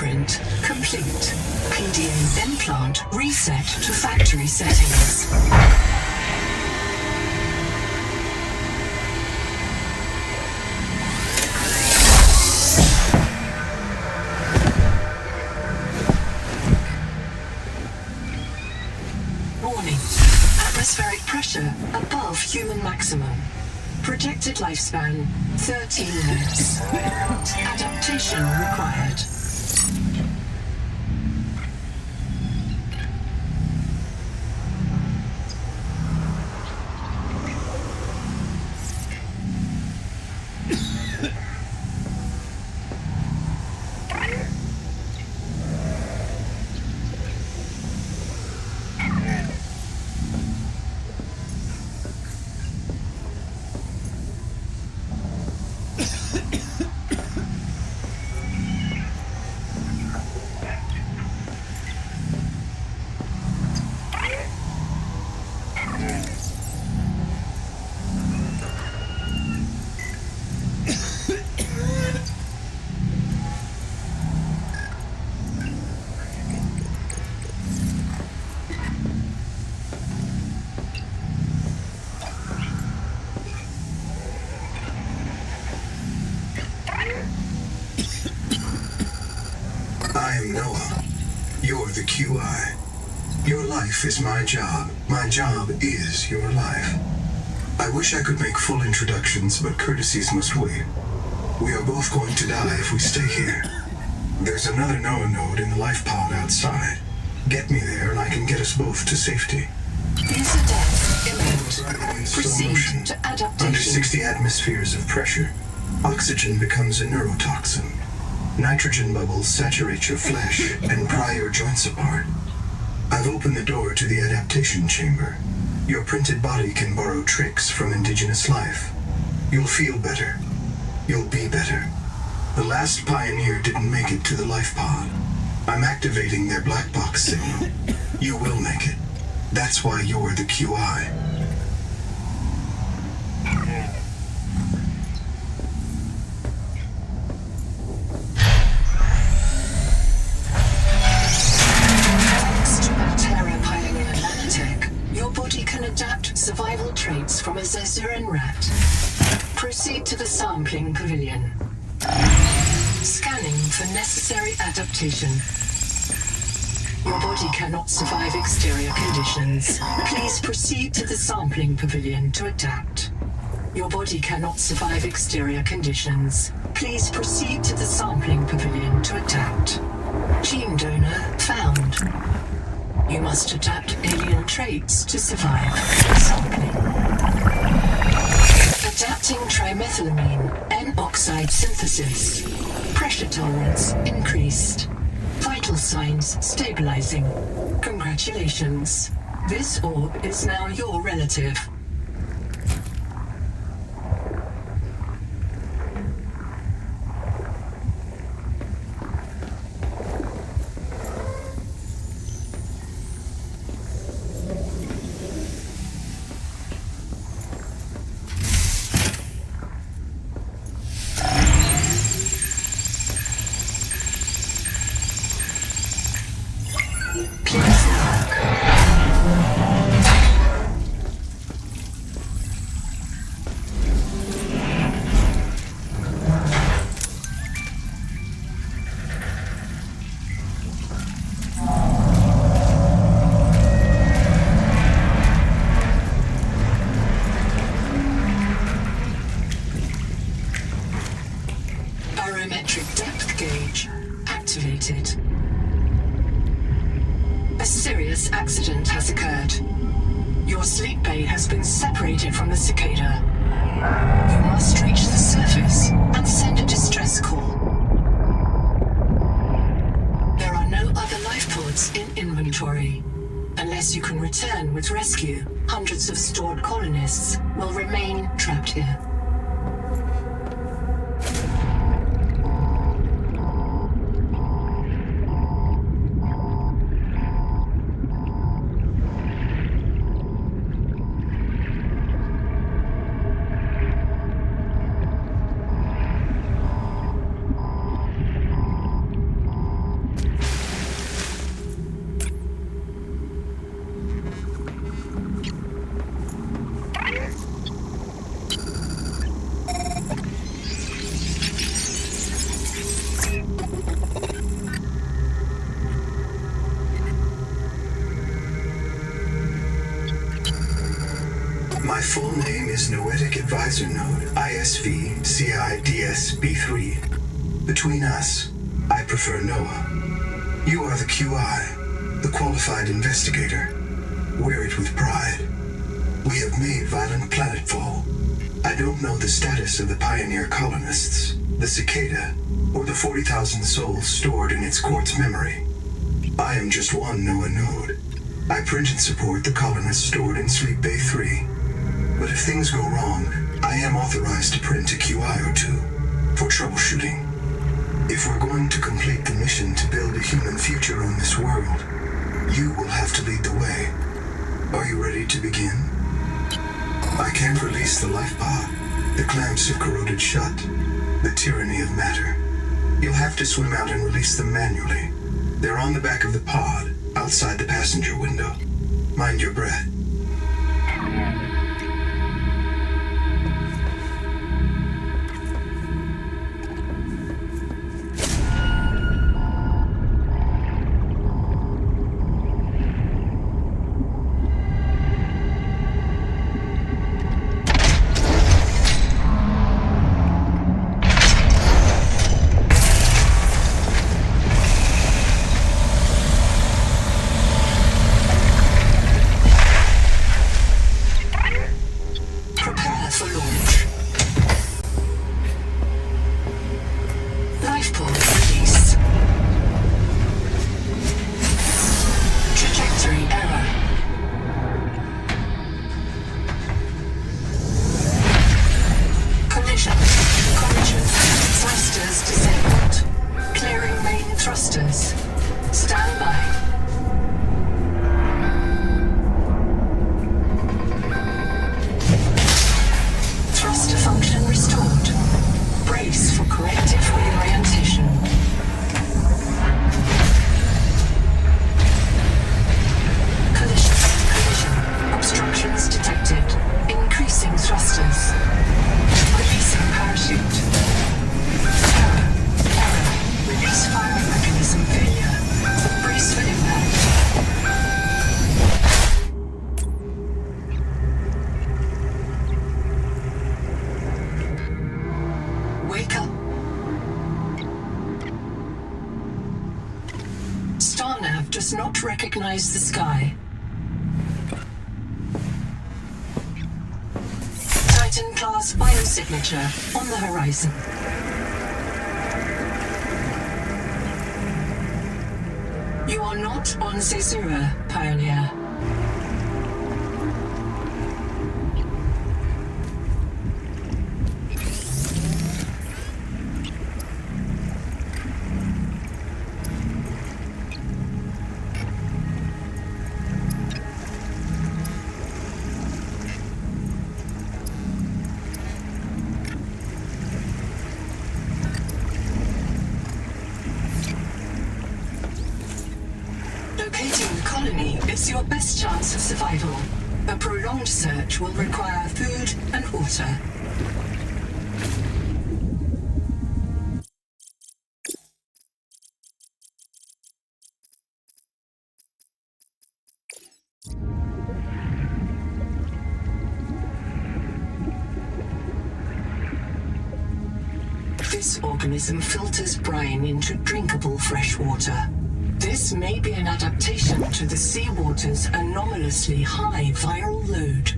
Blueprint complete. PDA implant reset to factory settings. Warning. Atmospheric pressure above human maximum. Projected lifespan 13 minutes. Adaptation required. I'm Noah. You're the QI. Your life is my job. My job is your life. I wish I could make full introductions, but courtesies must wait. We are both going to die if we stay here. There's another Noah node in the life pod outside. Get me there and I can get us both to safety. User death imminent. Proceed to adaptation. Under 60 atmospheres of pressure, oxygen becomes a neurotoxin. Nitrogen bubbles saturate your flesh and pry your joints apart. I've opened the door to the adaptation chamber. Your printed body can borrow tricks from indigenous life. You'll feel better. You'll be better. The last pioneer didn't make it to the life pod. I'm activating their black box signal. You will make it. That's why you're the QI. proceed to the sampling pavilion. Scanning for necessary adaptation. Your body cannot survive exterior conditions. Please proceed to the sampling pavilion to adapt. Your body cannot survive exterior conditions. Please proceed to the sampling pavilion to adapt. Gene donor found. You must adapt alien traits to survive sampling. Adapting trimethylamine, N-oxide synthesis. Pressure tolerance increased. Vital signs stabilizing. Congratulations. This orb is now your relative. Barometric depth gauge activated. A serious accident has occurred. Your sleep bay has been separated from the cicada. You must reach the surface and send a distress call. There are no other life pods in inventory. Unless you can return with rescue, hundreds of stored colonists will remain trapped here. My full name is Noetic Advisor Node, ISV CIDS-B3. Between us, I prefer Noah. You are the QI, the qualified investigator. Wear it with pride. We have made violent planetfall. I don't know the status of the pioneer colonists, the cicada, or the 40,000 souls stored in its quartz memory. I am just one Noah node. I print and support the colonists stored in Sleep Bay 3. But if things go wrong, I am authorized to print a QI or two for troubleshooting. If we're going to complete the mission to build a human future on this world, you will have to lead the way. Are you ready to begin? I can't release the life pod. The clamps have corroded shut. The tyranny of matter. You'll have to swim out and release them manually. They're on the back of the pod, outside the passenger window. Mind your breath. does not recognize the sky. Titan-class biosignature on the horizon. You are not on Caesura, Pioneer. Locating the colony is your best chance of survival. A prolonged search will require food and water. This organism filters brine into drinkable fresh water. This may be an adaptation to the seawater's anomalously high viral load.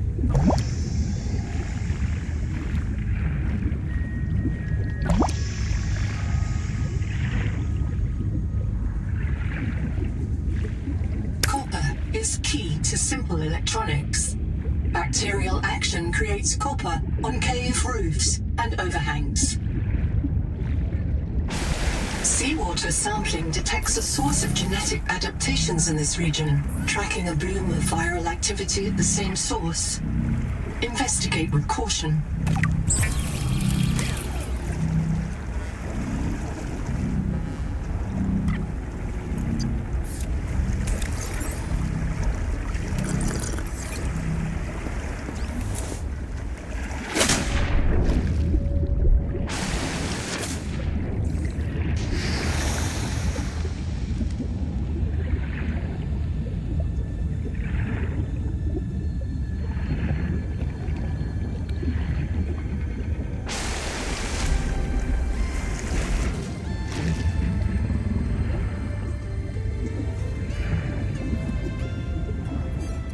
Copper is key to simple electronics. Bacterial action creates copper on cave roofs and overhangs. Seawater sampling detects a source of genetic adaptations in this region, tracking a bloom of viral activity at the same source. Investigate with caution.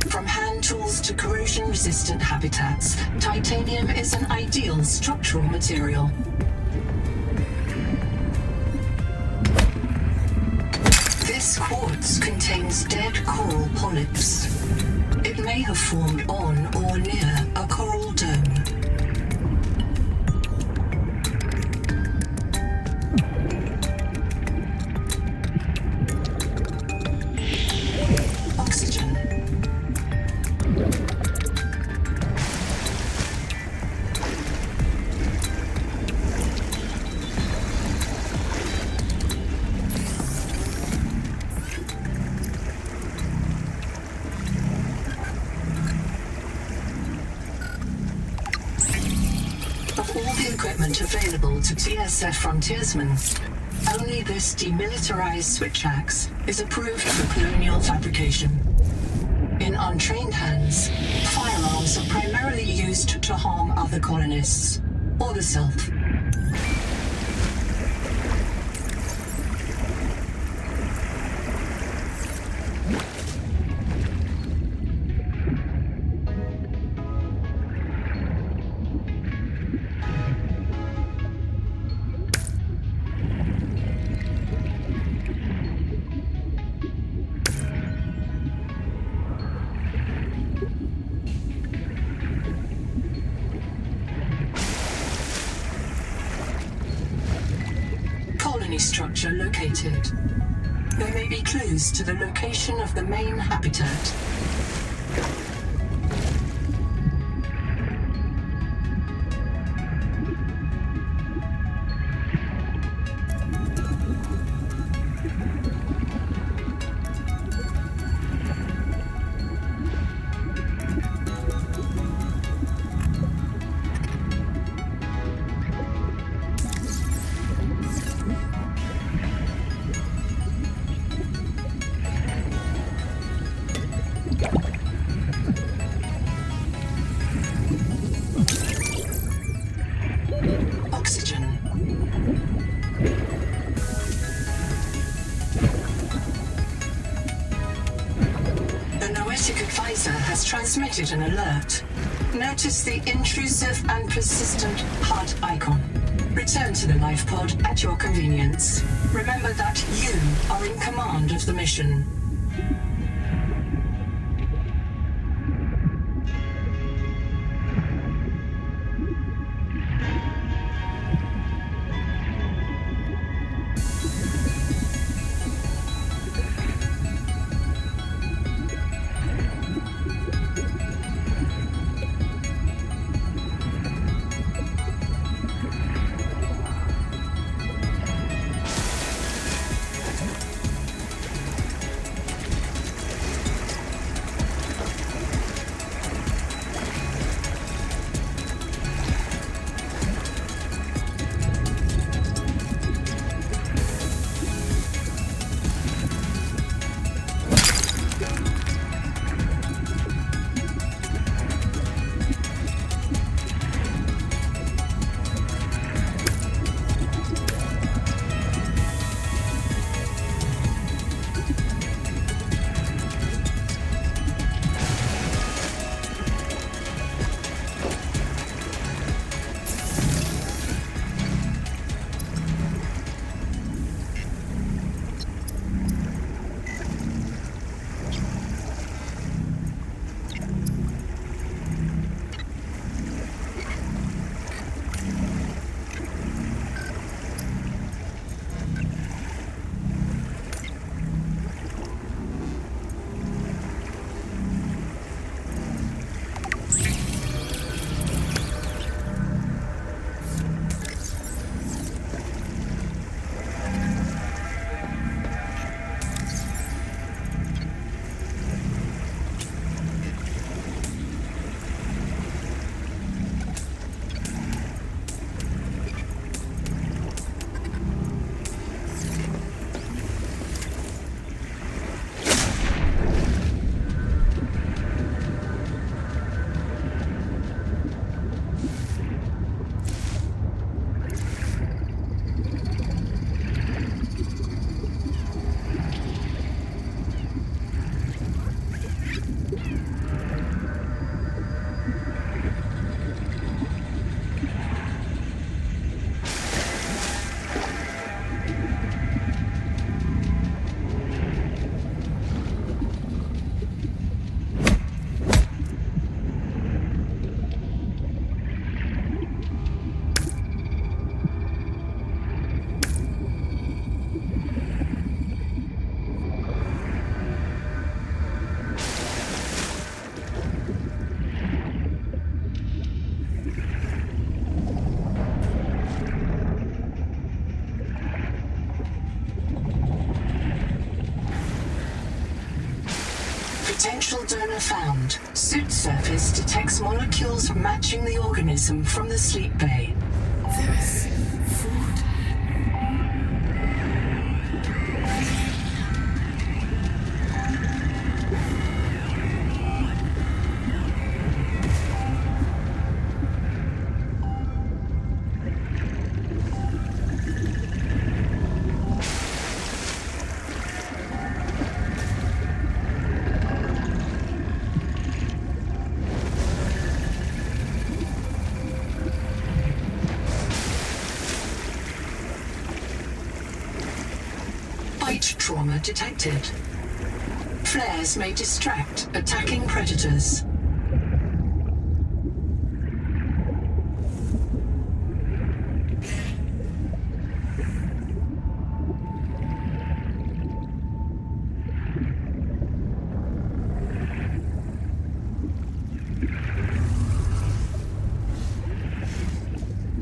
From hand tools to corrosion-resistant habitats, titanium is an ideal structural material. This quartz contains dead coral polyps. It may have formed on or near a coral dome. Oxygen. Of all the equipment available to TSF frontiersmen, only this demilitarized switch axe is approved for colonial fabrication. In untrained hands, firearms are primarily used to harm other colonists, or the self. Structure located. There may be clues to the location of the main habitat. genetic advisor has transmitted an alert. Notice the intrusive and persistent HUD icon. Return to the life pod at your convenience. Remember that you are in command of the mission. Potential donor found. Suit surface detects molecules matching the organism from the sleep bay. There is food. Bite trauma detected. Flares may distract attacking predators.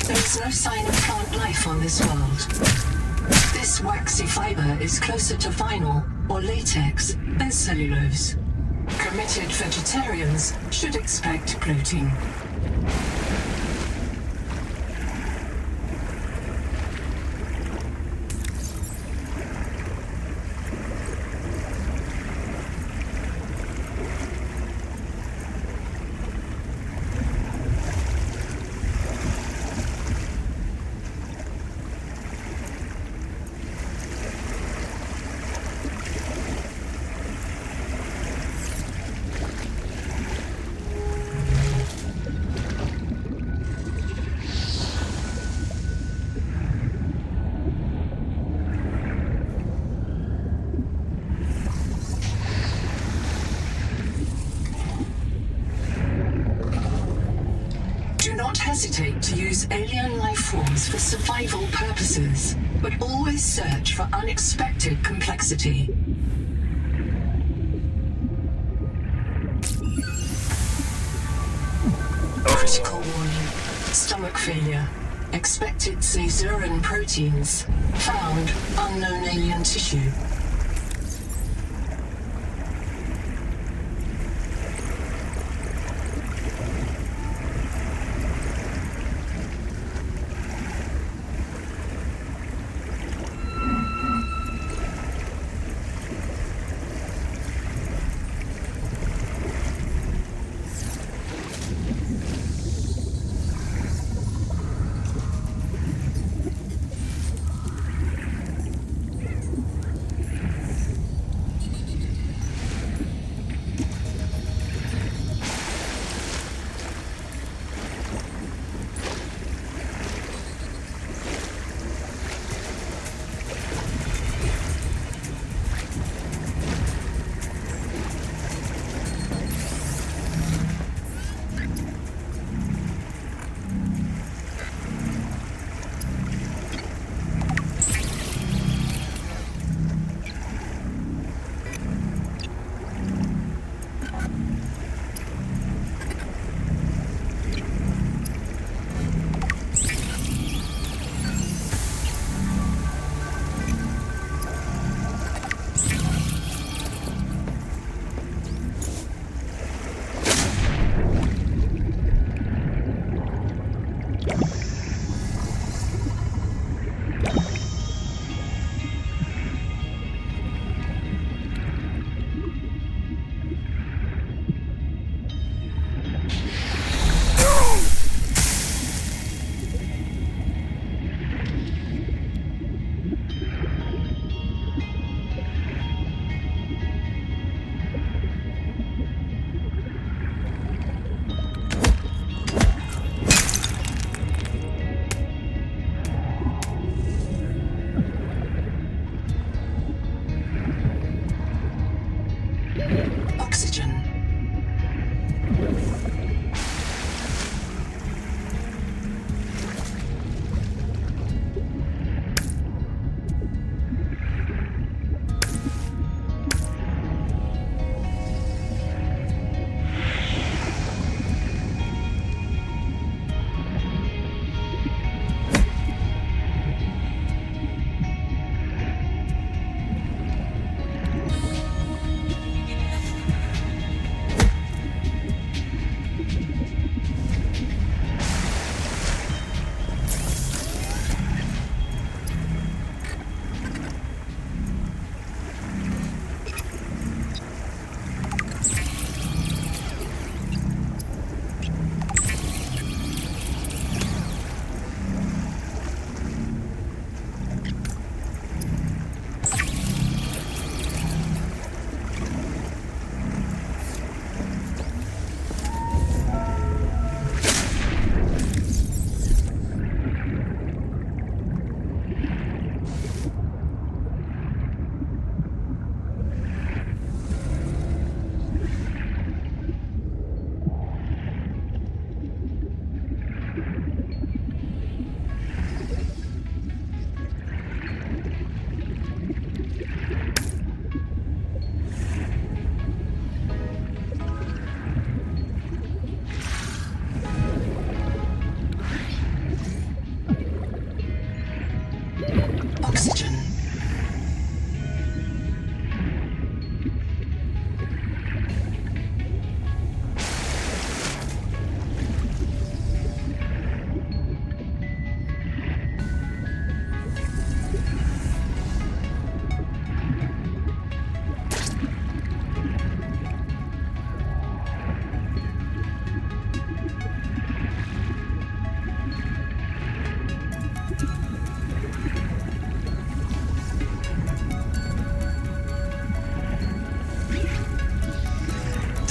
There is no sign of plant life on this world. This waxy fiber is closer to vinyl or latex than cellulose. Committed vegetarians should expect bloating. hesitate to use alien life forms for survival purposes, but always search for unexpected complexity. Critical warning. Stomach failure. Expected caesarean proteins. Found unknown alien tissue.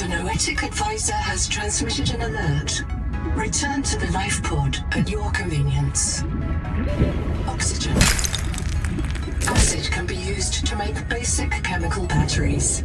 Noetic Advisor has transmitted an alert. Return to the life pod at your convenience. Oxygen. Acid can be used to make basic chemical batteries.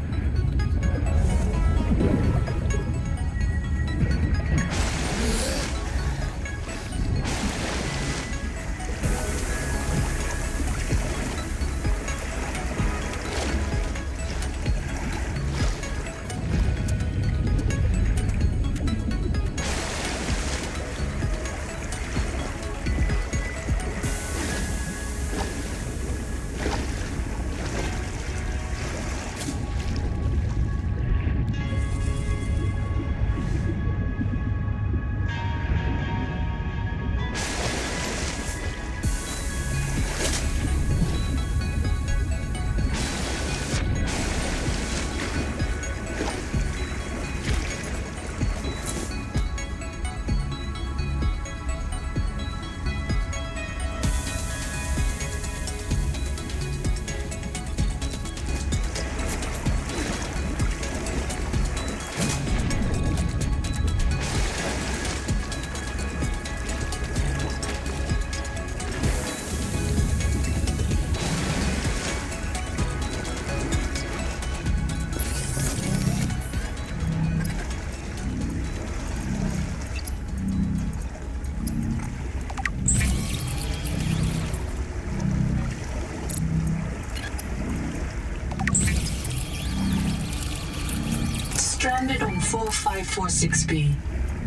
Stranded on 4546B,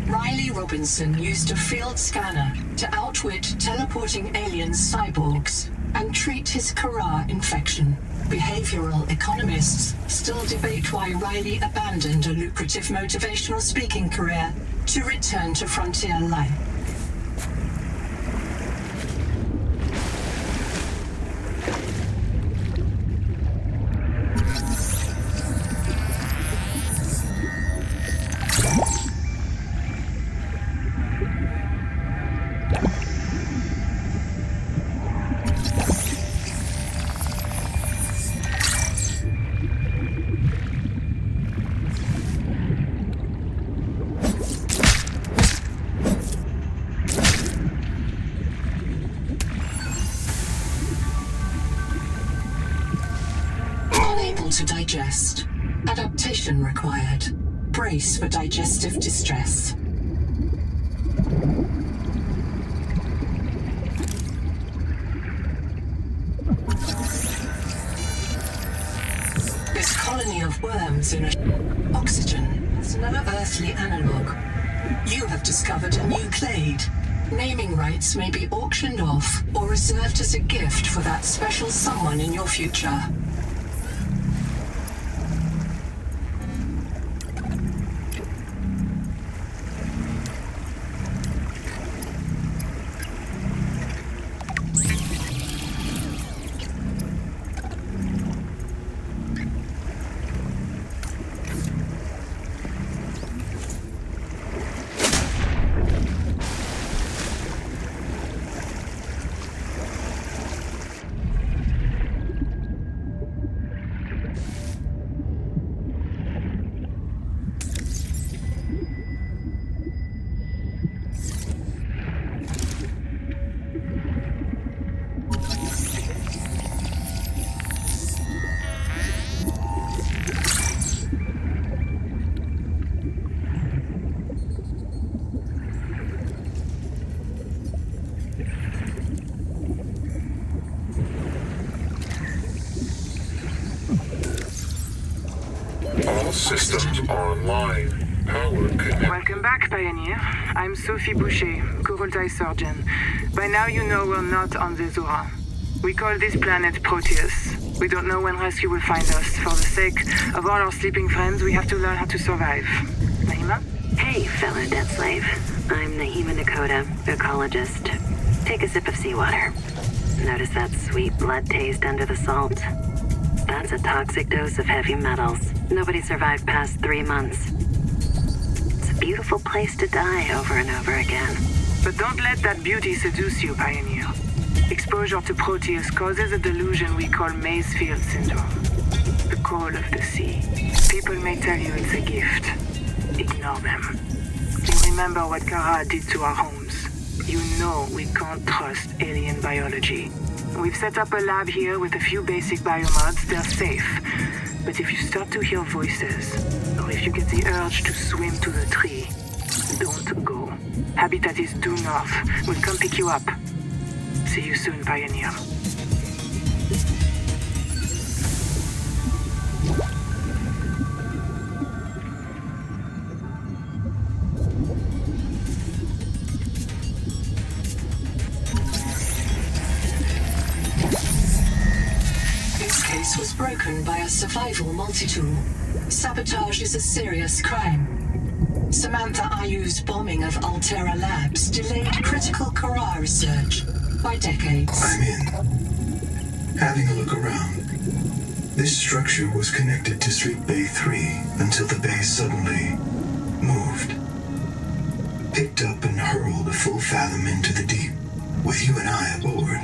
Riley Robinson used a field scanner to outwit teleporting alien cyborgs and treat his Kara infection. Behavioral economists still debate why Riley abandoned a lucrative motivational speaking career to return to frontier life. To digest. Adaptation required. Brace for digestive distress. This colony of worms in a oxygen has no earthly analog. You have discovered a new clade. Naming rights may be auctioned off or reserved as a gift for that special someone in your future. All systems online. Power connect. Welcome back, Pioneer. I'm Sophie Boucher, Kurultai surgeon. By now you know we're not on the Zora. We call this planet Proteus. We don't know when rescue will find us. For the sake of all our sleeping friends, we have to learn how to survive. Naima? Hey, fellow death slave. I'm Naima Nakota, ecologist. Take a sip of seawater. Notice that sweet blood taste under the salt? That's a toxic dose of heavy metals. Nobody survived past 3 months. It's a beautiful place to die over and over again. But don't let that beauty seduce you, Pioneer. Exposure to Proteus causes a delusion we call Maysfield syndrome. The call of the sea. People may tell you it's a gift. Ignore them. You remember what Kara did to our homes. You know we can't trust alien biology. We've set up a lab here with a few basic biomods. They're safe. But if you start to hear voices, or if you get the urge to swim to the tree, don't go. Habitat is due north. We'll come pick you up. See you soon, Pioneer. Was broken by a survival multi-tool. Sabotage is a serious crime. Samantha Ayu's bombing of Altera Labs delayed critical Kara research by decades. I'm in. Having a look around. This structure was connected to Street Bay 3 until the bay suddenly moved. Picked up and hurled a full fathom into the deep, with you and I aboard.